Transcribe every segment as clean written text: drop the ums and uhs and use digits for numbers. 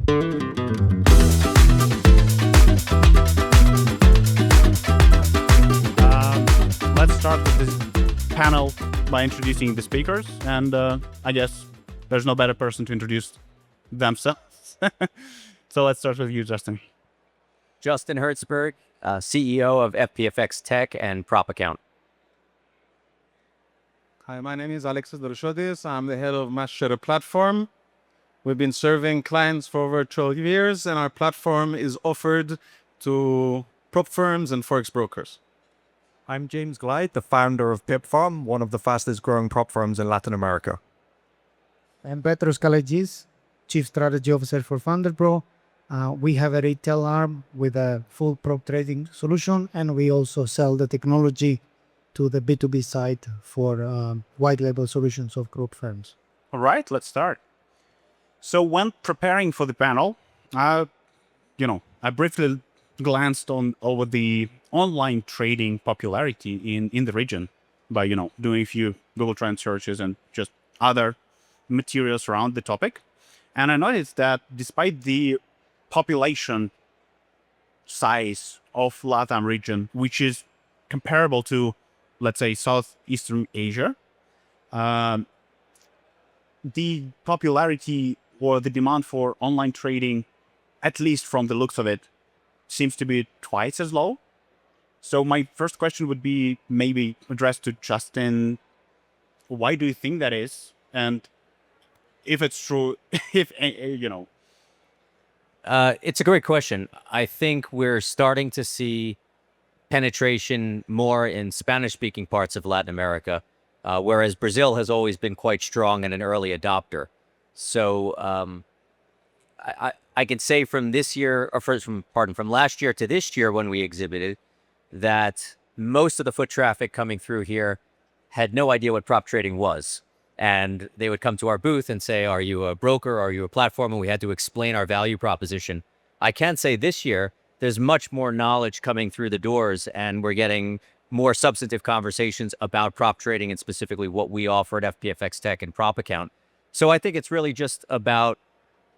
Let's start with this panel by introducing the speakers, and I guess there's no better person to introduce themselves. So let's start with you, Justin. Justin Hertzberg, CEO of FPFX Tech and Prop Account. Hi, my name is Alexis Droussiotis. I'm the head of Master Platform. We've been serving clients for over 12 years, and our platform is offered to prop firms and forex brokers. I'm James Glyde, the founder of PipFarm, one of the fastest growing prop firms in Latin America. I'm Petros Kalaitzis, Chief Strategy Officer for FunderPro. We have a retail arm with a full prop trading solution, and we also sell the technology to the B2B side for white label solutions of group firms. All right, let's start. So when preparing for the panel, I briefly glanced over the online trading popularity in the region by, doing a few Google Trend searches and just other materials around the topic. And I noticed that despite the population size of LATAM region, which is comparable to, let's say, Southeastern Asia, the popularity or the demand for online trading, at least from the looks of it, seems to be twice as low. So my first question would be maybe addressed to Justin. Why do you think that is? And if it's true, it's a great question. I think we're starting to see penetration more in Spanish-speaking parts of Latin America, whereas Brazil has always been quite strong and an early adopter. So I can say from this year, or from last year to this year when we exhibited, that most of the foot traffic coming through here had no idea what prop trading was. And they would come to our booth and say, are you a broker? Are you a platform? And we had to explain our value proposition. I can say this year, there's much more knowledge coming through the doors, and we're getting more substantive conversations about prop trading and specifically what we offer at FPFX Tech and Prop Account. So I think it's really just about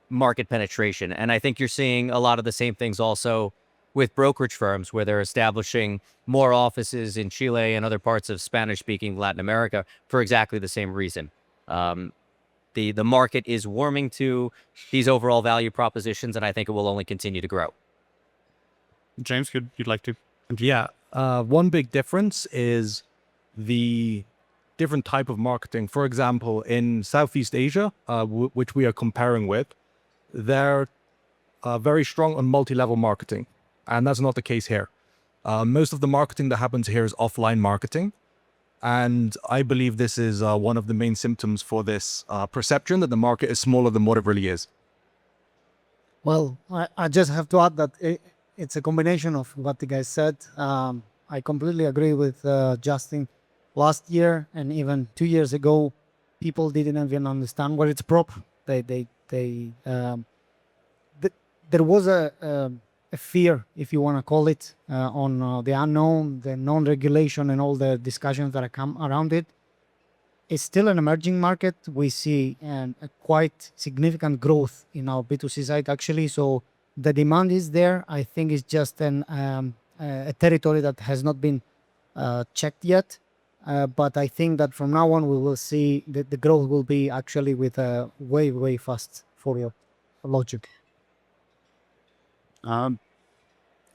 market penetration. And I think you're seeing a lot of the same things also with brokerage firms, where they're establishing more offices in Chile and other parts of Spanish-speaking Latin America for exactly the same reason. The market is warming to these overall value propositions, and I think it will only continue to grow. James, you'd like to? Yeah, one big difference is the different type of marketing. For example, in Southeast Asia, which we are comparing with, they're very strong on multi-level marketing. And that's not the case here. Most of the marketing that happens here is offline marketing. And I believe this is one of the main symptoms for this perception that the market is smaller than what it really is. Well, I just have to add that it's a combination of what the guys said. I completely agree with Justin. Last year and even 2 years ago, people didn't even understand what it's prop. There was a fear, if you want to call it, on the unknown, the non-regulation, and all the discussions that come around it. It's still an emerging market. We see a quite significant growth in our B2C side, actually. So the demand is there. I think it's just a territory that has not been checked yet. But I think that from now on, we will see that the growth will be actually with a way fast for your logic.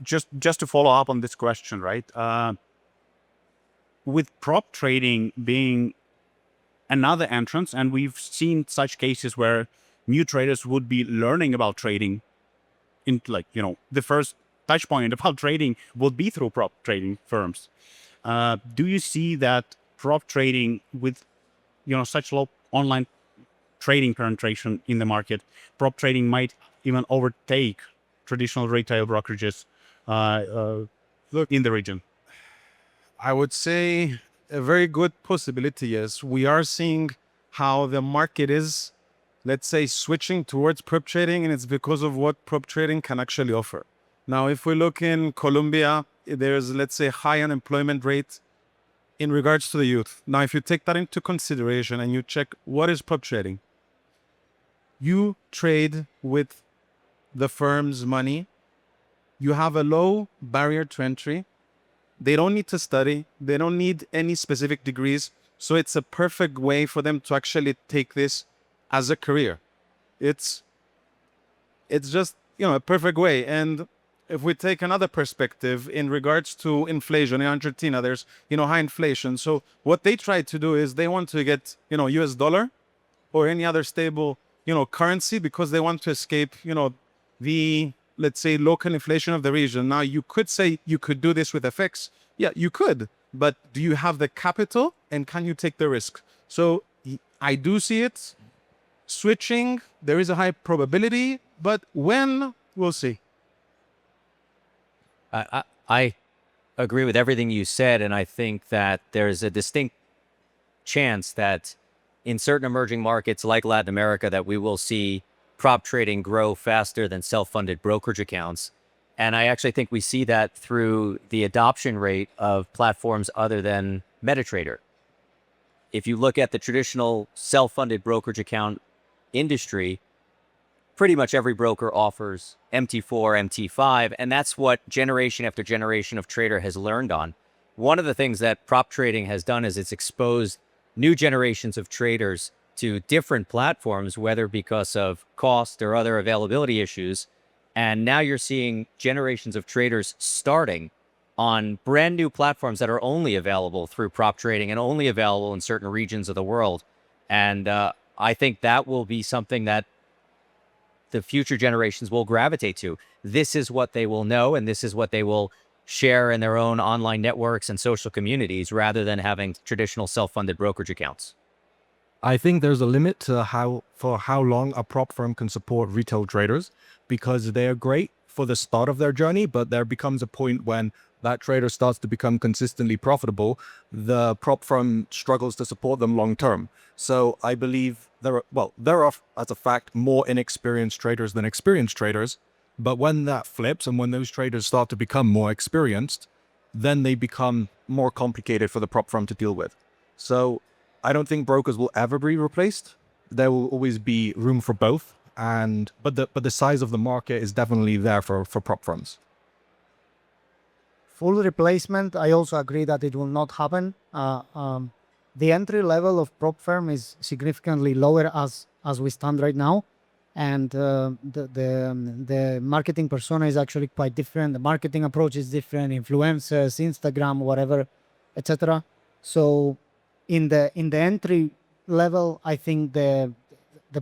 Just to follow up on this question, right? With prop trading being another entrance, and we've seen such cases where new traders would be learning about trading in, the first touch point about trading would be through prop trading firms. Do you see that prop trading with, such low online trading penetration in the market, prop trading might even overtake traditional retail brokerages in the region? I would say a very good possibility is we are seeing how the market is, let's say, switching towards prop trading, and it's because of what prop trading can actually offer. Now, if we look in Colombia, there's, let's say, high unemployment rate in regards to the youth. Now, if you take that into consideration and you check what is prop trading, you trade with the firm's money. You have a low barrier to entry. They don't need to study. They don't need any specific degrees. So it's a perfect way for them to actually take this as a career. It's just, a perfect way. And if we take another perspective in regards to inflation in Argentina, there's, high inflation. So what they try to do is they want to get, US dollar or any other stable, currency, because they want to escape, the, let's say, local inflation of the region. Now, you could say you could do this with FX. Yeah, you could. But do you have the capital and can you take the risk? So I do see it switching. There is a high probability, but when, we'll see. I agree with everything you said, and I think that there's a distinct chance that in certain emerging markets like Latin America that we will see prop trading grow faster than self-funded brokerage accounts. And I actually think we see that through the adoption rate of platforms other than MetaTrader. If you look at the traditional self-funded brokerage account industry, pretty much every broker offers MT4, MT5, and that's what generation after generation of trader has learned on. One of the things that prop trading has done is it's exposed new generations of traders to different platforms, whether because of cost or other availability issues. And now you're seeing generations of traders starting on brand new platforms that are only available through prop trading and only available in certain regions of the world. And I think that will be something that the future generations will gravitate to. This is what they will know, and this is what they will share in their own online networks and social communities rather than having traditional self-funded brokerage accounts. I think there's a limit to how long a prop firm can support retail traders, because they're great for the start of their journey, but there becomes a point when that trader starts to become consistently profitable, the prop firm struggles to support them long term. So I believe there are, as a fact, more inexperienced traders than experienced traders. But when that flips and when those traders start to become more experienced, then they become more complicated for the prop firm to deal with. So I don't think brokers will ever be replaced. There will always be room for both. But the size of the market is definitely there for prop firms. Full replacement, I also agree that it will not happen. The entry level of prop firm is significantly lower as we stand right now, and the marketing persona is actually quite different. The marketing approach is different. Influencers, Instagram, whatever, etc. So in the entry level, I think the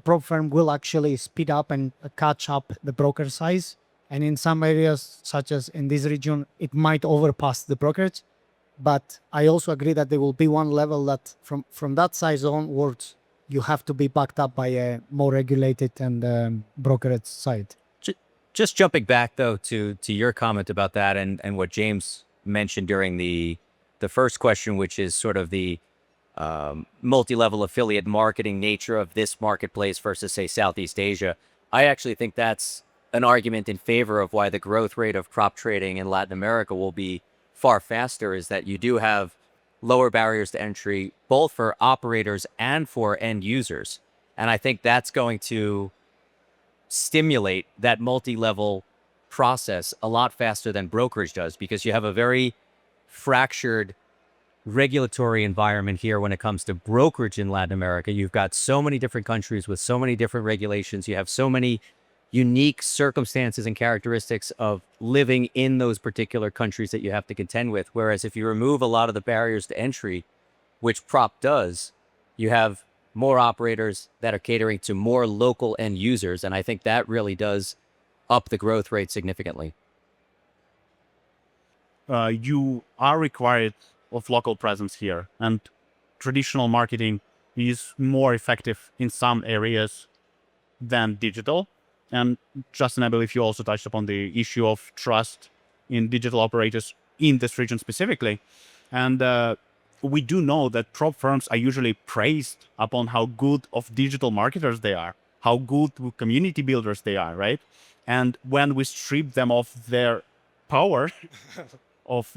prop firm will actually speed up and catch up the broker size. And in some areas, such as in this region, it might overpass the brokerage. But I also agree that there will be one level that from that size onwards, you have to be backed up by a more regulated and brokerage side. Just jumping back, though, to your comment about that and what James mentioned during the first question, which is sort of the multi-level affiliate marketing nature of this marketplace versus, say, Southeast Asia. I actually think that's an argument in favor of why the growth rate of prop trading in Latin America will be far faster, is that you do have lower barriers to entry, both for operators and for end users. And I think that's going to stimulate that multi-level process a lot faster than brokerage does, because you have a very fractured regulatory environment here when it comes to brokerage in Latin America. You've got so many different countries with so many different regulations. You have so many unique circumstances and characteristics of living in those particular countries that you have to contend with. Whereas if you remove a lot of the barriers to entry, which prop does, you have more operators that are catering to more local end users. And I think that really does up the growth rate significantly. You are required of local presence here, and traditional marketing is more effective in some areas than digital. And Justin, I believe you also touched upon the issue of trust in digital operators in this region specifically. And we do know that prop firms are usually praised upon how good of digital marketers they are, how good community builders they are, right? And when we strip them of their power of,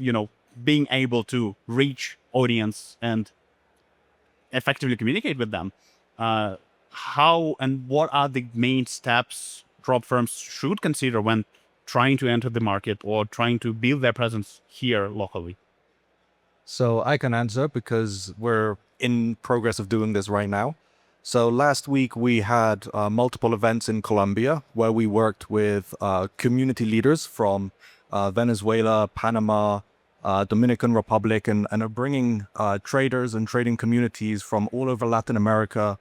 being able to reach audience and effectively communicate with them, how and what are the main steps prop firms should consider when trying to enter the market or trying to build their presence here locally? So I can answer because we're in progress of doing this right now. So last week we had multiple events in Colombia where we worked with community leaders from Venezuela, Panama, Dominican Republic, and are bringing traders and trading communities from all over Latin America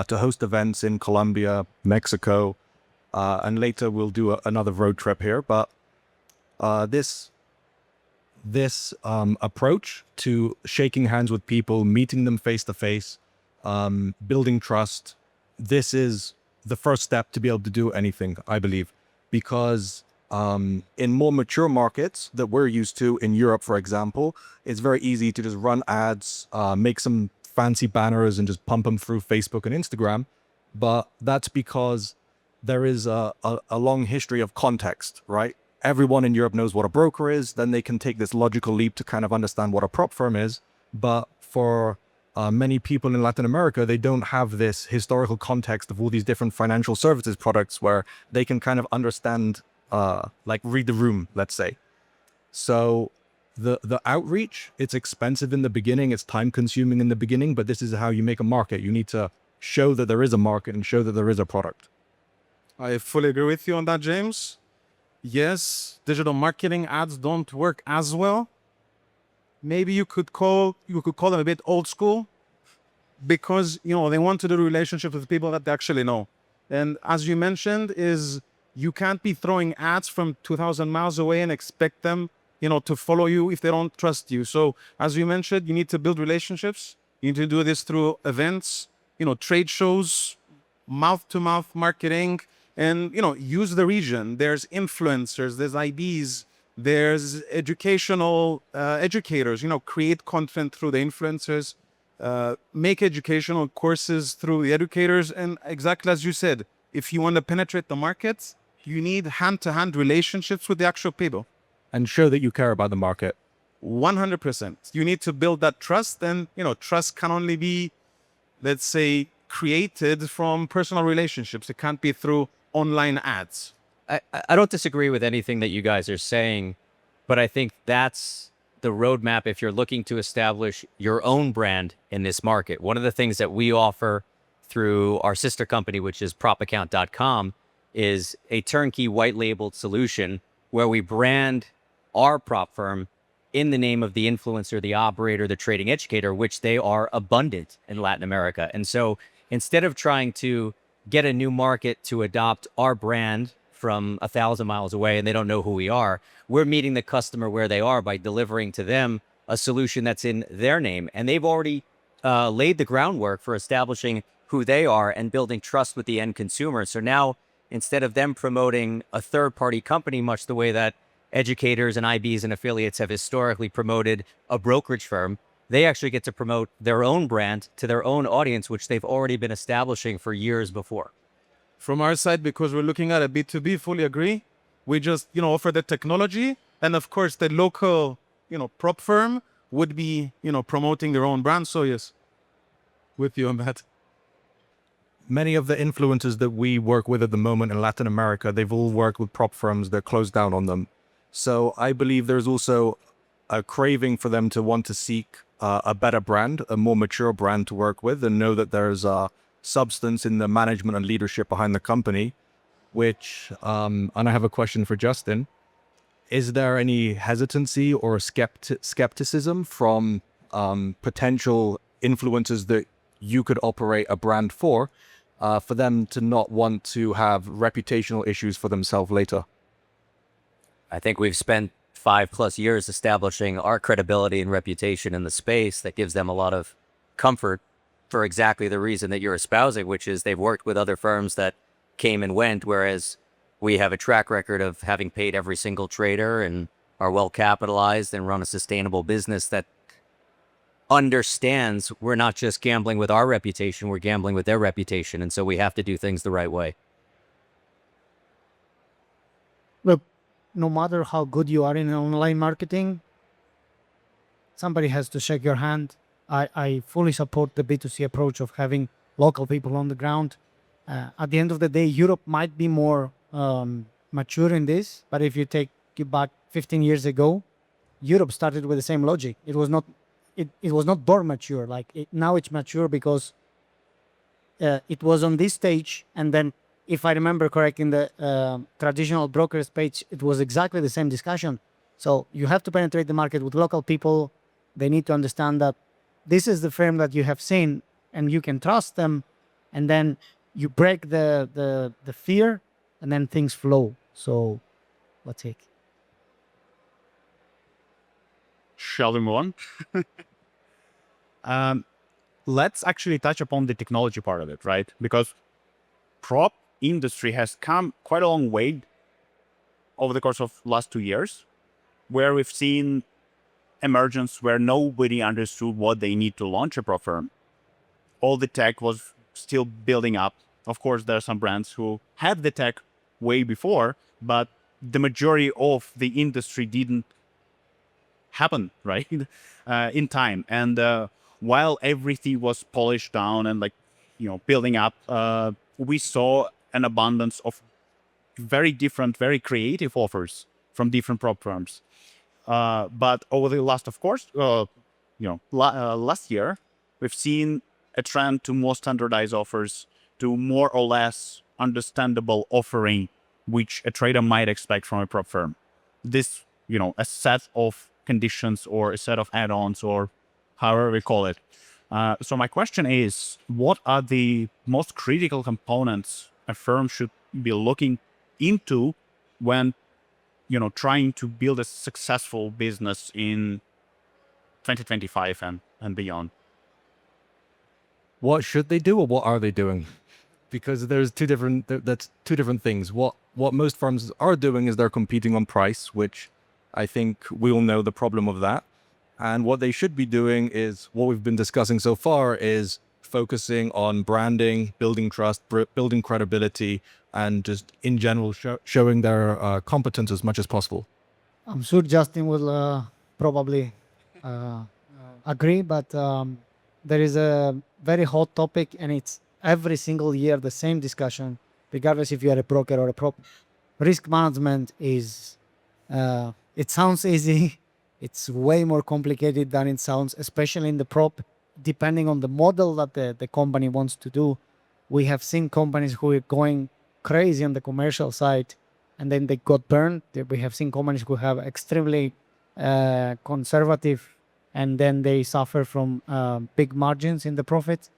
to host events in Colombia, Mexico, and later we'll do another road trip here. But this approach to shaking hands with people, meeting them face to face, building trust, this is the first step to be able to do anything, I believe, because in more mature markets that we're used to, in Europe, for example, it's very easy to just run ads, make some fancy banners and just pump them through Facebook and Instagram. But that's because there is a long history of context, right? Everyone in Europe knows what a broker is. Then they can take this logical leap to kind of understand what a prop firm is. But for many people in Latin America, they don't have this historical context of all these different financial services products where they can kind of understand, like read the room, let's say. So the outreach, it's expensive in the beginning, it's time consuming in the beginning, but this is how you make a market. You need to show that there is a market and show that there is a product. I fully agree with you on that, James. Yes, digital marketing ads don't work as well. Maybe you could call them a bit old school because, you know, they want to do relationships with people that they actually know. And as you mentioned, is you can't be throwing ads from 2,000 miles away and expect them, you know, to follow you if they don't trust you. So as you mentioned, you need to build relationships. You need to do this through events, you know, trade shows, mouth-to-mouth marketing, and, you know, use the region. There's influencers, there's IBs, there's educational educators, you know, create content through the influencers, make educational courses through the educators. And exactly as you said, if you want to penetrate the markets, you need hand-to-hand relationships with the actual people. And show that you care about the market. 100%. You need to build that trust, and, you know, trust can only be, let's say, created from personal relationships. It can't be through online ads. I don't disagree with anything that you guys are saying, but I think that's the roadmap if you're looking to establish your own brand in this market. One of the things that we offer through our sister company, which is propaccount.com, is a turnkey white labeled solution where we brand our prop firm in the name of the influencer, the operator, the trading educator, which they are abundant in Latin America. And so instead of trying to get a new market to adopt our brand from 1,000 miles away and they don't know who we are, we're meeting the customer where they are by delivering to them a solution that's in their name. And they've already laid the groundwork for establishing who they are and building trust with the end consumer. So now, instead of them promoting a third-party company, much the way that educators and IBs and affiliates have historically promoted a brokerage firm, they actually get to promote their own brand to their own audience, which they've already been establishing for years before. From our side, because we're looking at a B2B, fully agree. We just, you know, offer the technology. And of course, the local, you know, prop firm would be, you know, promoting their own brand. So yes, with you on that. Many of the influencers that we work with at the moment in Latin America, they've all worked with prop firms that closed down on them. So I believe there's also a craving for them to want to seek a better brand, a more mature brand to work with, and know that there's substance in the management and leadership behind the company, which, and I have a question for Justin. Is there any hesitancy or skepticism from potential influencers that you could operate a brand for them to not want to have reputational issues for themselves later? I think we've spent 5+ years establishing our credibility and reputation in the space that gives them a lot of comfort for exactly the reason that you're espousing, which is they've worked with other firms that came and went, whereas we have a track record of having paid every single trader and are well capitalized and run a sustainable business that understands we're not just gambling with our reputation, we're gambling with their reputation. And so we have to do things the right way. Look, no matter how good you are in online marketing, somebody has to shake your hand. I fully support the B2C approach of having local people on the ground. At the end of the day, Europe might be more mature in this. But if you take it back 15 years ago, Europe started with the same logic. It was not born mature. Now it's mature because it was on this stage, and then if I remember correct, in the traditional broker space, it was exactly the same discussion. So you have to penetrate the market with local people. They need to understand that this is the firm that you have seen, and you can trust them. And then you break the fear, and then things flow. So let's take. Shall we move on? Let's actually touch upon the technology part of it, right? Because prop industry has come quite a long way over the course of last 2 years, where we've seen emergence where nobody understood what they need to launch a prop firm. All the tech was still building up. Of course, there are some brands who had the tech way before, but the majority of the industry didn't happen, right? In time. And while everything was polished down and building up, we saw an abundance of very different, very creative offers from different prop firms. But over the last, of course, last year, we've seen a trend to more standardized offers, to more or less understandable offering, which a trader might expect from a prop firm. This, a set of conditions or a set of add-ons or however we call it. So my question is, what are the most critical components a firm should be looking into when, trying to build a successful business in 2025 and beyond? What should they do, or what are they doing? Because there's that's two different things. What most firms are doing is they're competing on price, which I think we all know the problem of that. And what they should be doing is what we've been discussing so far, is focusing on branding, building trust, building credibility, and just in general showing their competence as much as possible. I'm sure Justin will probably agree, but there is a very hot topic, and it's every single year the same discussion, regardless if you are a broker or a prop. Risk management is, it sounds easy. It's way more complicated than it sounds, especially in the prop, depending on the model that the company wants to do. We have seen companies who are going crazy on the commercial side, and then they got burned. We have seen companies who have extremely conservative, and then they suffer from big margins in the profit.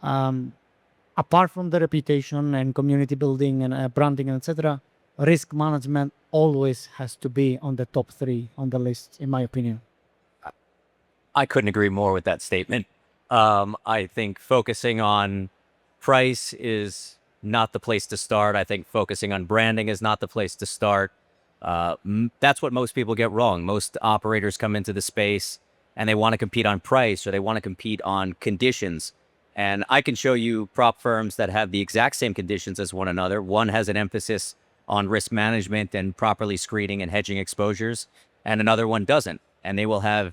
Apart from the reputation and community building and branding, etc., risk management always has to be on the top 3 on the list, in my opinion. I couldn't agree more with that statement. I think focusing on price is not the place to start. I think focusing on branding is not the place to start. That's what most people get wrong. Most operators come into the space and they want to compete on price, or they want to compete on conditions. And I can show you prop firms that have the exact same conditions as one another. One has an emphasis on risk management and properly screening and hedging exposures, and another one doesn't. And they will have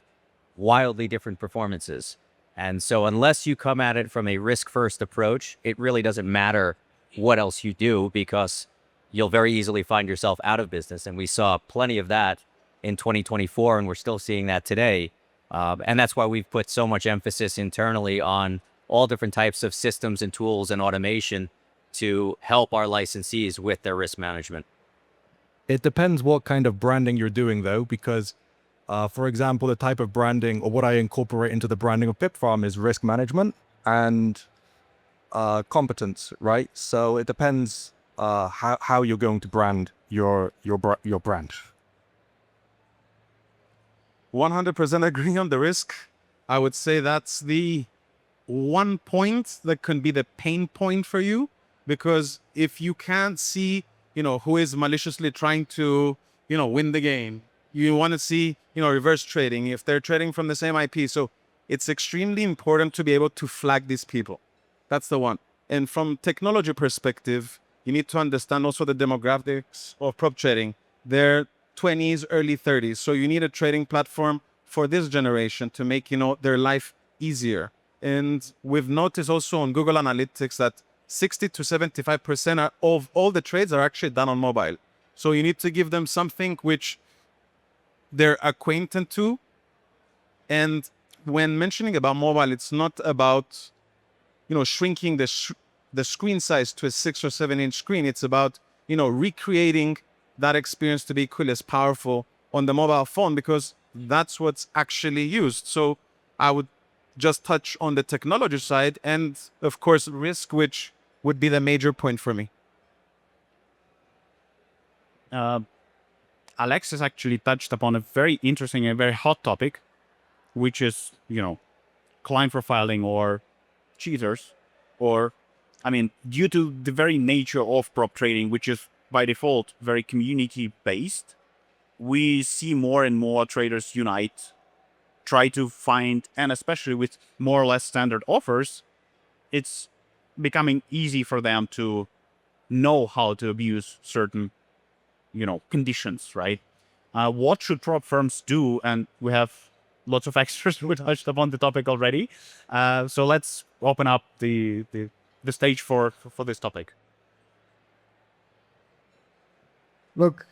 wildly different performances. And so unless you come at it from a risk-first approach, it really doesn't matter what else you do, because you'll very easily find yourself out of business. And we saw plenty of that in 2024, and we're still seeing that today. And that's why we've put so much emphasis internally on all different types of systems and tools and automation to help our licensees with their risk management. It depends what kind of branding you're doing, though, because, for example, the type of branding, or what I incorporate into the branding of Pip Farm, is risk management and competence, right? So it depends how you're going to brand your brand. 100% agree on the risk. I would say that's the one point that can be the pain point for you, because if you can't see, who is maliciously trying to, win the game, you want to see, reverse trading, if they're trading from the same IP. So it's extremely important to be able to flag these people. That's the one. And from technology perspective, you need to understand also the demographics of prop trading. They're 20s, early 30s. So you need a trading platform for this generation to make, their life easier. And we've noticed also on Google Analytics that 60 to 75% of all the trades are actually done on mobile. So you need to give them something which they're acquainted to. And when mentioning about mobile, it's not about, shrinking the screen size to a 6 or 7 inch screen. It's about, recreating that experience to be equally as powerful on the mobile phone, because that's what's actually used. So I would just touch on the technology side and, of course, risk, which would be the major point for me. Alexis actually touched upon a very interesting and very hot topic, which is, client profiling or cheaters, or, due to the very nature of prop trading, which is by default very community based, we see more and more traders unite, try to find, and especially with more or less standard offers, it's becoming easy for them to know how to abuse certain, conditions, right? What should prop firms do? And we have lots of experts who touched upon the topic already. So let's open up the stage for this topic. Look,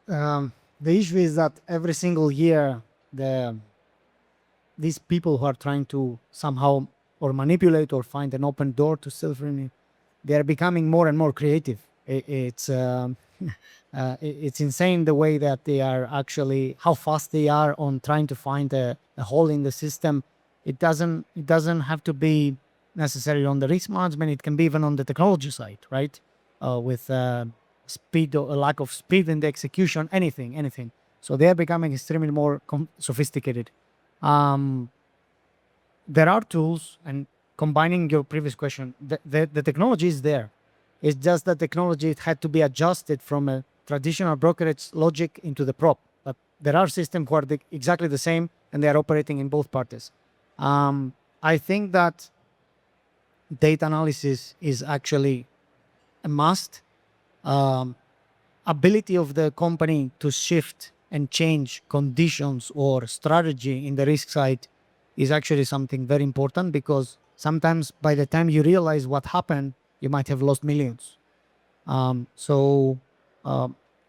the issue is that every single year, these people who are trying to somehow or manipulate or find an open door to self-renewal, they are becoming more and more creative. It's insane the way that they are actually, how fast they are on trying to find a hole in the system. It doesn't have to be necessarily on the risk management. It can be even on the technology side, right? With speed or a lack of speed in the execution, anything. So they are becoming extremely more sophisticated. There are tools, and combining your previous question, the technology is there. It's just that technology had to be adjusted from a traditional brokerage logic into the prop. But there are systems who are exactly the same, and they are operating in both parties. I think that data analysis is actually a must. Ability of the company to shift and change conditions or strategy in the risk side is actually something very important, because sometimes by the time you realize what happened, you might have lost millions.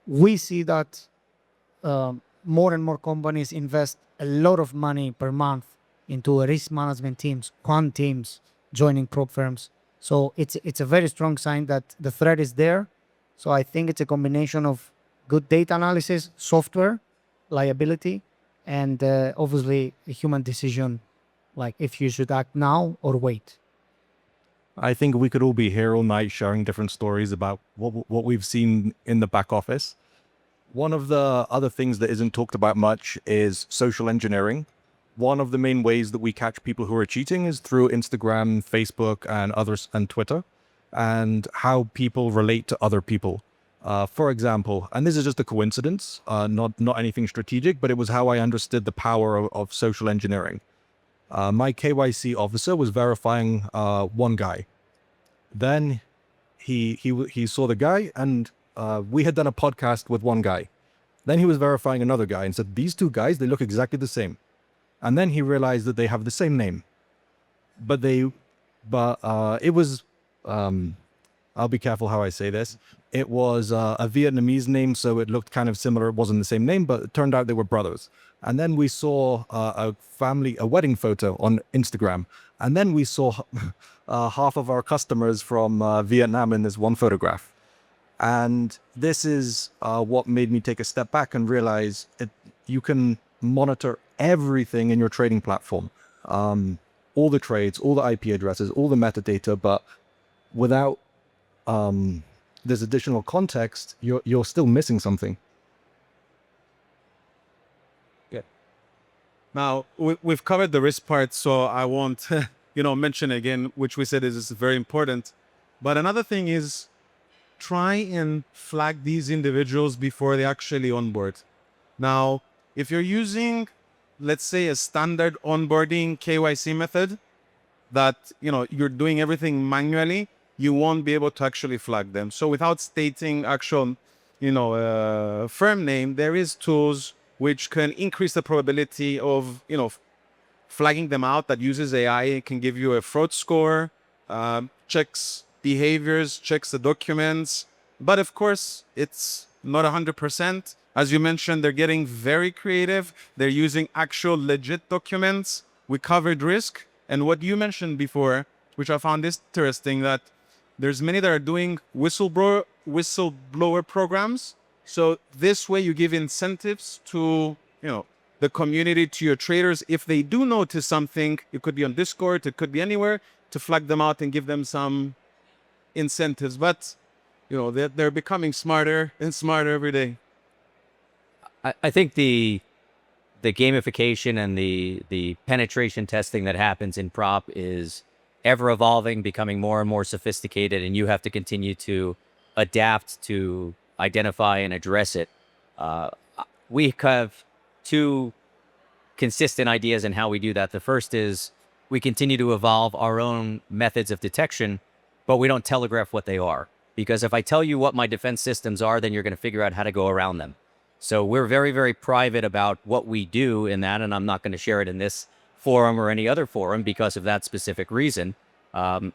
We see that more and more companies invest a lot of money per month into risk management teams, quant teams, joining prop firms. So it's a very strong sign that the threat is there. So I think it's a combination of good data analysis, software, liability, and obviously a human decision, like if you should act now or wait. I think we could all be here all night sharing different stories about what we've seen in the back office. One of the other things that isn't talked about much is social engineering. One of the main ways that we catch people who are cheating is through Instagram, Facebook, and others, and Twitter, and how people relate to other people. For example, and this is just a coincidence, not anything strategic, but it was how I understood the power of social engineering. My KYC officer was verifying one guy. Then he saw the guy, and we had done a podcast with one guy. Then he was verifying another guy and said, these two guys, they look exactly the same. And then he realized that they have the same name. But it was, I'll be careful how I say this. It was a Vietnamese name, so it looked kind of similar. It wasn't the same name, but it turned out they were brothers. And then we saw a wedding photo on Instagram. And then we saw half of our customers from Vietnam in this one photograph. And this is what made me take a step back and realize you can monitor everything in your trading platform. All the trades, all the IP addresses, all the metadata, but without this additional context, you're still missing something. Now, we've covered the risk part, so I won't, mention again, which we said is very important. But another thing is try and flag these individuals before they actually onboard. Now, if you're using, let's say, a standard onboarding KYC method that, you're doing everything manually, you won't be able to actually flag them. So without stating actual, firm name, there is tools which can increase the probability of, flagging them out that uses AI. It can give you a fraud score, checks behaviors, checks the documents. But of course, it's not 100%. As you mentioned, they're getting very creative. They're using actual legit documents. We covered risk. And what you mentioned before, which I found interesting, that there's many that are doing whistleblower programs. So this way you give incentives to, the community, to your traders. If they do notice something, it could be on Discord, it could be anywhere, to flag them out and give them some incentives. But, they're becoming smarter and smarter every day. I think the gamification and the penetration testing that happens in prop is ever evolving, becoming more and more sophisticated, and you have to continue to adapt to identify and address it. We have two consistent ideas in how we do that. The first is we continue to evolve our own methods of detection, but we don't telegraph what they are. Because if I tell you what my defense systems are, then you're going to figure out how to go around them. So we're very, very private about what we do in that, and I'm not going to share it in this forum or any other forum because of that specific reason.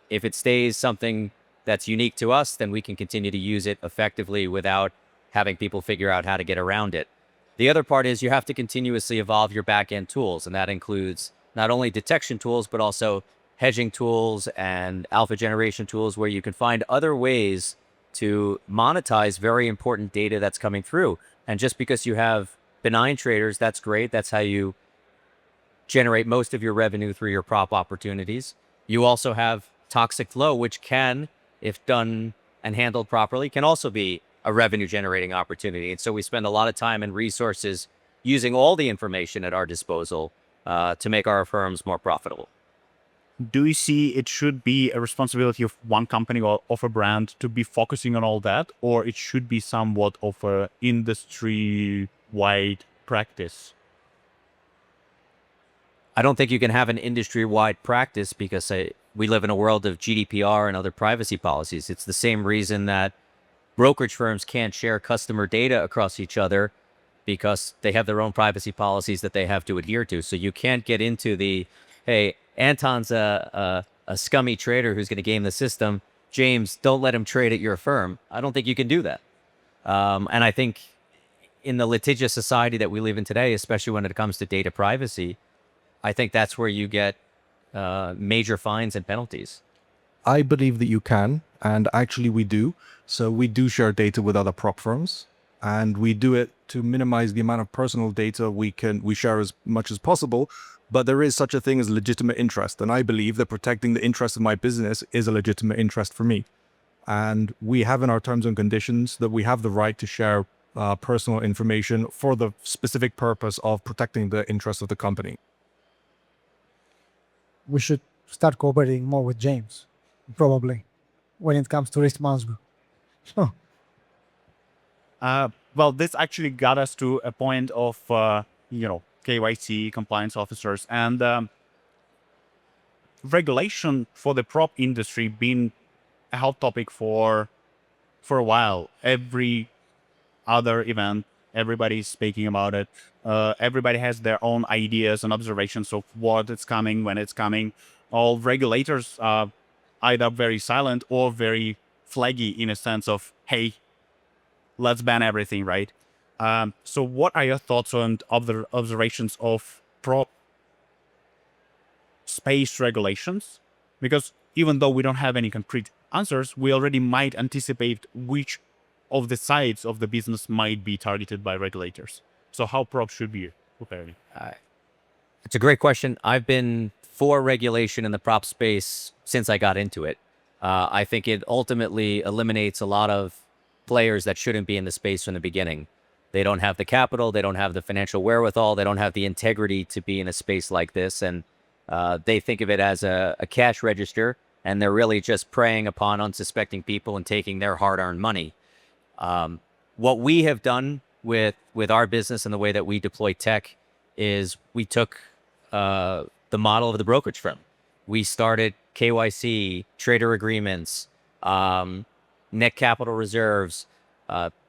If it stays something that's unique to us, then we can continue to use it effectively without having people figure out how to get around it. The other part is you have to continuously evolve your back-end tools, and that includes not only detection tools, but also hedging tools and alpha generation tools where you can find other ways to monetize very important data that's coming through. And just because you have benign traders, that's great. That's how you generate most of your revenue through your prop opportunities. You also have toxic flow, which can, if done and handled properly, can also be a revenue generating opportunity. And so we spend a lot of time and resources using all the information at our disposal to make our firms more profitable. Do you see it should be a responsibility of one company or of a brand to be focusing on all that, or it should be somewhat of a industry-wide practice? I don't think you can have an industry-wide practice because we live in a world of GDPR and other privacy policies. It's the same reason that brokerage firms can't share customer data across each other because they have their own privacy policies that they have to adhere to. So you can't get into the, hey, Anton's a scummy trader who's going to game the system. James, don't let him trade at your firm. I don't think you can do that. And I think in the litigious society that we live in today, especially when it comes to data privacy, I think that's where you get major fines and penalties. I believe that you can, and actually we do. So we do share data with other prop firms, and we do it to minimize the amount of personal data we share as much as possible. But there is such a thing as legitimate interest, and I believe that protecting the interest of my business is a legitimate interest for me. And we have in our terms and conditions that we have the right to share personal information for the specific purpose of protecting the interest of the company. We should start cooperating more with James, probably, when it comes to risk management. Well, this actually got us to a point of, KYC, compliance officers, and regulation for the prop industry been a hot topic for a while. Every other event, everybody's speaking about it. Everybody has their own ideas and observations of what it's coming, when it's coming. All regulators are either very silent or very flaggy in a sense of, hey, let's ban everything, right? So what are your thoughts on observations of prop space regulations? Because even though we don't have any concrete answers, we already might anticipate which of the sides of the business might be targeted by regulators. So how prop should be preparing? It's a great question. I've been for regulation in the prop space since I got into it. I think it ultimately eliminates a lot of players that shouldn't be in the space from the beginning. They don't have the capital, they don't have the financial wherewithal, they don't have the integrity to be in a space like this, and they think of it as a cash register, and they're really just preying upon unsuspecting people and taking their hard-earned money. What we have done with our business and the way that we deploy tech is we took the model of the brokerage firm. We started KYC, trader agreements, net capital reserves,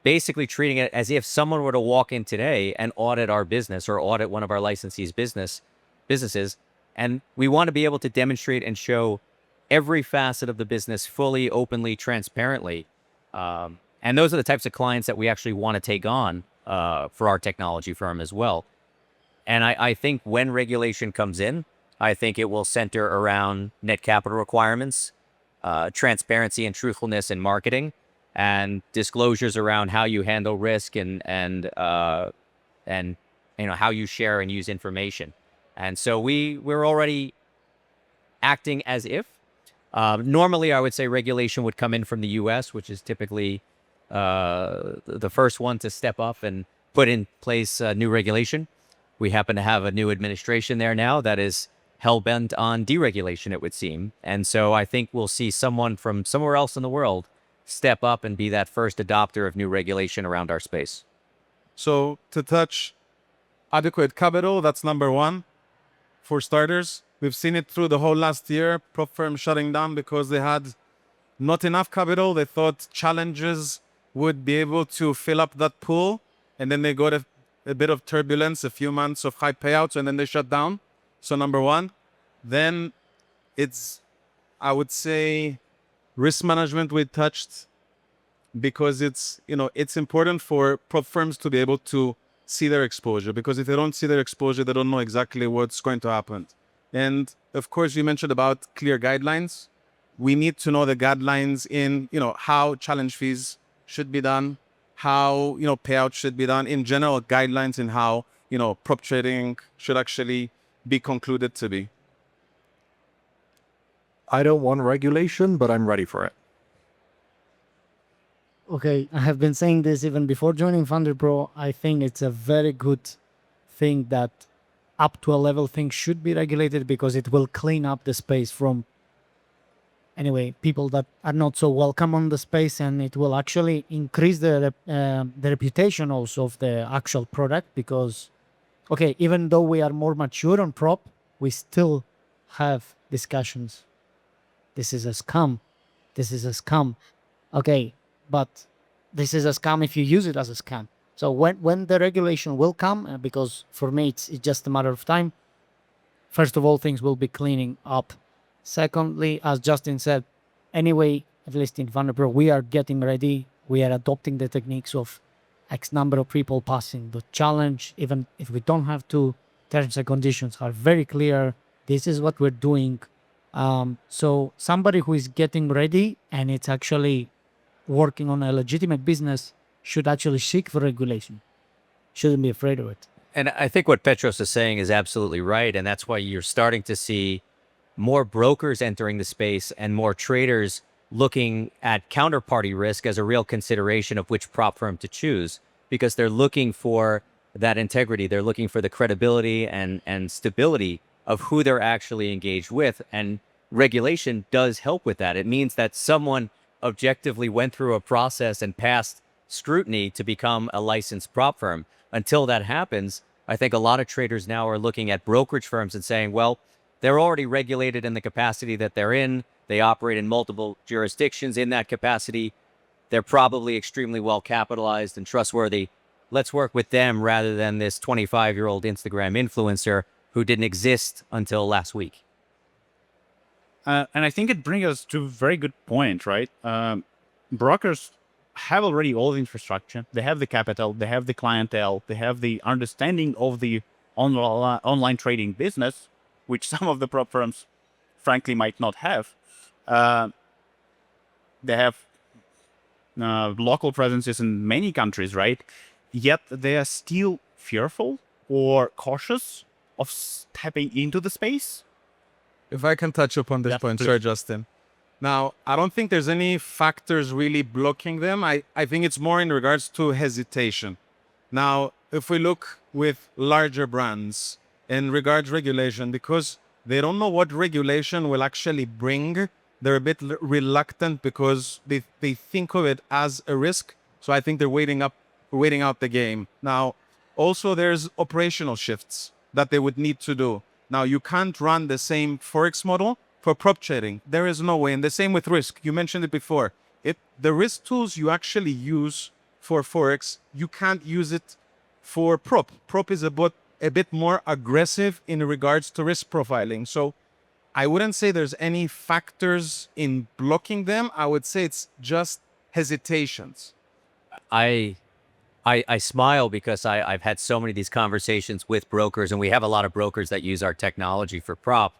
basically treating it as if someone were to walk in today and audit our business or audit one of our licensees' businesses. And we want to be able to demonstrate and show every facet of the business fully, openly, transparently. And those are the types of clients that we actually want to take on for our technology firm as well. And I think when regulation comes in, I think it will center around net capital requirements, transparency and truthfulness in marketing, and disclosures around how you handle risk and how you share and use information. And so we're already acting as if. Normally, I would say regulation would come in from the U.S., which is typically the first one to step up and put in place new regulation. We happen to have a new administration there now that is hell-bent on deregulation, it would seem. And so I think we'll see someone from somewhere else in the world step up and be that first adopter of new regulation around our space. So to touch adequate capital, that's number one. For starters, we've seen it through the whole last year, prop firms shutting down because they had not enough capital. They thought challenges would be able to fill up that pool, and then they got a bit of turbulence, a few months of high payouts, and then they shut down. So number one. Then it's, I would say, risk management we touched, because it's important for prop firms to be able to see their exposure, because if they don't see their exposure, they don't know exactly what's going to happen. And of course, you mentioned about clear guidelines. We need to know the guidelines in, how challenge fees should be done, how, payouts should be done, in general guidelines in how, prop trading should actually be concluded to be. I don't want regulation, but I'm ready for it. Okay, I have been saying this even before joining FunderPro. I think it's a very good thing that up to a level things should be regulated, because it will clean up the space from, anyway, people that are not so welcome on the space, and it will actually increase the reputation also of the actual product, because, okay, even though we are more mature on prop, we still have discussions. This is a scam. This is a scam. Okay, but this is a scam if you use it as a scam. So when the regulation will come, because for me it's just a matter of time, first of all, things will be cleaning up. Secondly, as Justin said, anyway, at least in FunderPro, we are getting ready. We are adopting the techniques of X number of people passing the challenge. Even if we don't have to, terms and conditions are very clear. This is what we're doing. So somebody who is getting ready and it's actually working on a legitimate business should actually seek for regulation. Shouldn't be afraid of it. And I think what Petros is saying is absolutely right. And that's why you're starting to see more brokers entering the space and more traders looking at counterparty risk as a real consideration of which prop firm to choose, because they're looking for that integrity. They're looking for the credibility and stability of who they're actually engaged with. And regulation does help with that. It means that someone objectively went through a process and passed scrutiny to become a licensed prop firm. Until that happens, I think a lot of traders now are looking at brokerage firms and saying, well, they're already regulated in the capacity that they're in. They operate in multiple jurisdictions in that capacity. They're probably extremely well capitalized and trustworthy. Let's work with them rather than this 25-year-old Instagram influencer who didn't exist until last week. And I think it brings us to a very good point, right? Brokers have already all the infrastructure. They have the capital. They have the clientele. They have the understanding of the online trading business, which some of the prop firms, frankly, might not have. They have local presences in many countries, right? Yet they are still fearful or cautious of stepping into the space. If I can touch upon this point, please. sorry, Justin. Now, I don't think there's any factors really blocking them. I think it's more in regards to hesitation. Now, if we look with larger brands in regards regulation, because they don't know what regulation will actually bring, they're a bit reluctant because they think of it as a risk. So I think they're waiting out the game. Now, also there's operational shifts that they would need to do. Now, you can't run the same Forex model for prop trading. There is no way. And the same with risk. You mentioned it before. The risk tools you actually use for Forex, you can't use it for prop. Prop is a bit more aggressive in regards to risk profiling. So I wouldn't say there's any factors in blocking them. I would say it's just hesitations. I smile because I've had so many of these conversations with brokers, and we have a lot of brokers that use our technology for prop.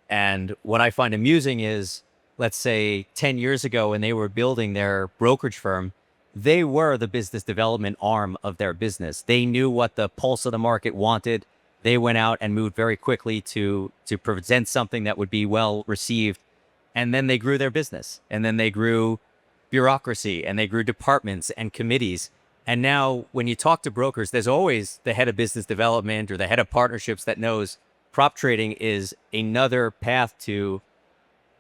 And what I find amusing is, let's say 10 years ago when they were building their brokerage firm, they were the business development arm of their business. They knew what the pulse of the market wanted. They went out and moved very quickly to present something that would be well received. And then they grew their business. And then they grew bureaucracy, and they grew departments and committees. And now when you talk to brokers, there's always the head of business development or the head of partnerships that knows prop trading is another path to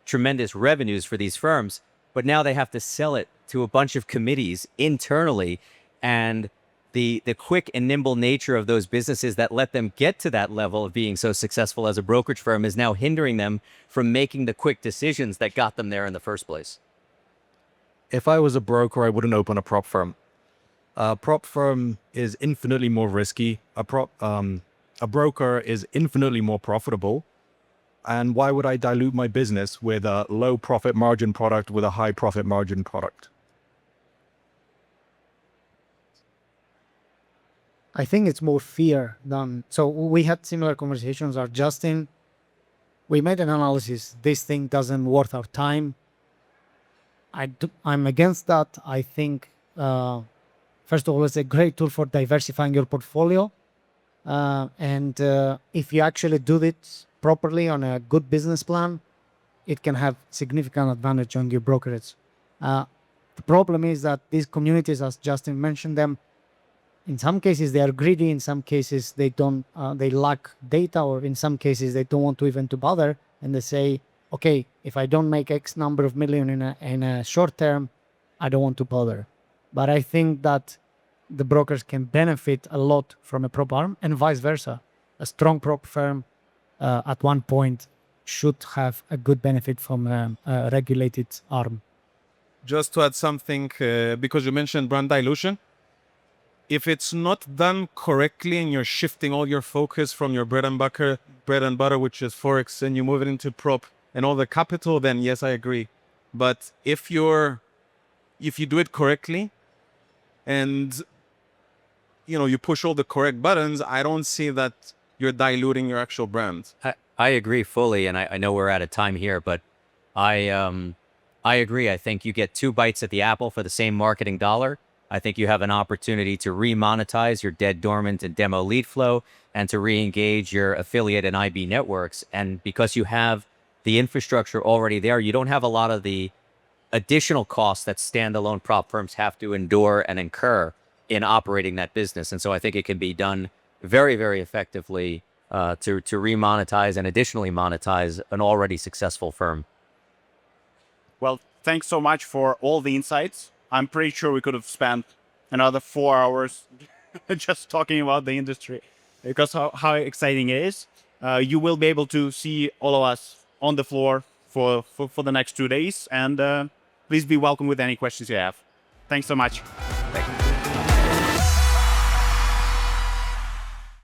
tremendous revenues for these firms. But now they have to sell it to a bunch of committees internally. And the quick and nimble nature of those businesses that let them get to that level of being so successful as a brokerage firm is now hindering them from making the quick decisions that got them there in the first place. If I was a broker, I wouldn't open a prop firm. A prop firm is infinitely more risky. A broker is infinitely more profitable. And why would I dilute my business with a low profit margin product with a high profit margin product? I think it's more fear than... So we had similar conversations. Or Justin, we made an analysis. This thing doesn't worth our time. I'm against that. I think, first of all, it's a great tool for diversifying your portfolio. And if you actually do it properly on a good business plan, it can have significant advantage on your brokerage. The problem is that these communities, as Justin mentioned them, in some cases they are greedy, in some cases they don't, they lack data, or in some cases they don't want to even to bother, and they say, okay, if I don't make X number of million in a short term, I don't want to bother. But I think that the brokers can benefit a lot from a prop arm, and vice versa. A strong prop firm at one point should have a good benefit from a regulated arm. Just to add something, because you mentioned brand dilution, if it's not done correctly and you're shifting all your focus from your bread and butter, which is Forex, and you move it into prop and all the capital, then yes, I agree. But if you do it correctly and you push all the correct buttons, I don't see that you're diluting your actual brand. I agree fully, and I know we're out of time here, but I agree. I think you get 2 bites at the apple for the same marketing dollar. I think you have an opportunity to remonetize your dead, dormant, and demo lead flow, and to re-engage your affiliate and IB networks. And because you have the infrastructure already there, you don't have a lot of the additional costs that standalone prop firms have to endure and incur in operating that business. And so I think it can be done very, very effectively to remonetize and additionally monetize an already successful firm. Well, thanks so much for all the insights. I'm pretty sure we could have spent another 4 hours just talking about the industry, because how exciting it is. You will be able to see all of us on the floor for the next 2 days, and please be welcome with any questions you have. Thanks so much. Thank you.